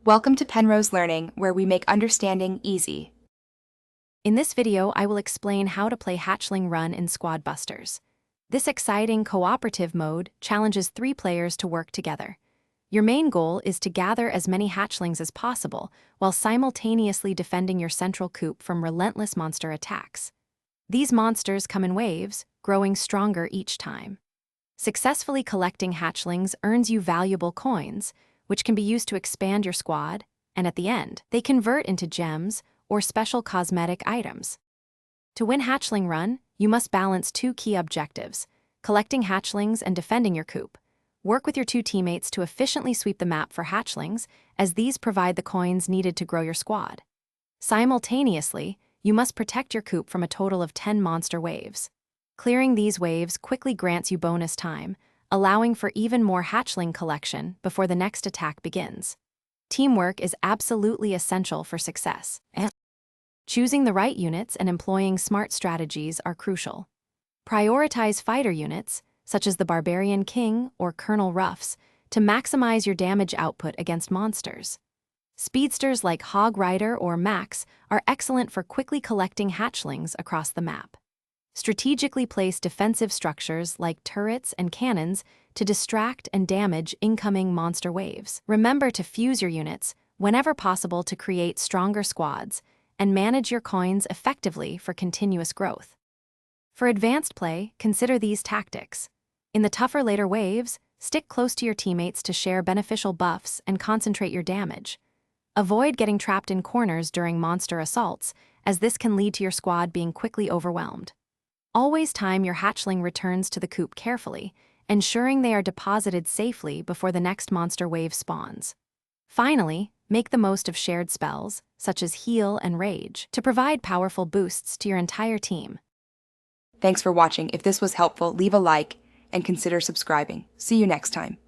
Welcome to Penrose Learning, where we make understanding easy. In this video, I will explain how to play Hatchling Run in Squad Busters. This exciting cooperative mode challenges 3 players to work together. Your main goal is to gather as many hatchlings as possible while simultaneously defending your central coop from relentless monster attacks. These monsters come in waves, growing stronger each time. Successfully collecting hatchlings earns you valuable coins, which can be used to expand your squad, and at the end, they convert into gems or special cosmetic items. To win Hatchling Run, you must balance 2 key objectives: collecting hatchlings and defending your coop. Work with your 2 teammates to efficiently sweep the map for hatchlings, as these provide the coins needed to grow your squad. Simultaneously, you must protect your coop from a total of 10 monster waves. Clearing these waves quickly grants you bonus time, allowing for even more hatchling collection before the next attack begins. Teamwork is absolutely essential for success. Choosing the right units and employing smart strategies are crucial. Prioritize fighter units, such as the Barbarian King or Colonel Ruffs, to maximize your damage output against monsters. Speedsters like Hog Rider or Max are excellent for quickly collecting hatchlings across the map. Strategically place defensive structures like turrets and cannons to distract and damage incoming monster waves. Remember to fuse your units whenever possible to create stronger squads and manage your coins effectively for continuous growth. For advanced play, consider these tactics. In the tougher later waves, stick close to your teammates to share beneficial buffs and concentrate your damage. Avoid getting trapped in corners during monster assaults, as this can lead to your squad being quickly overwhelmed. Always time your hatchling returns to the coop carefully, ensuring they are deposited safely before the next monster wave spawns. Finally, make the most of shared spells, such as Heal and Rage, to provide powerful boosts to your entire team. Thanks for watching. If this was helpful, leave a like and consider subscribing. See you next time.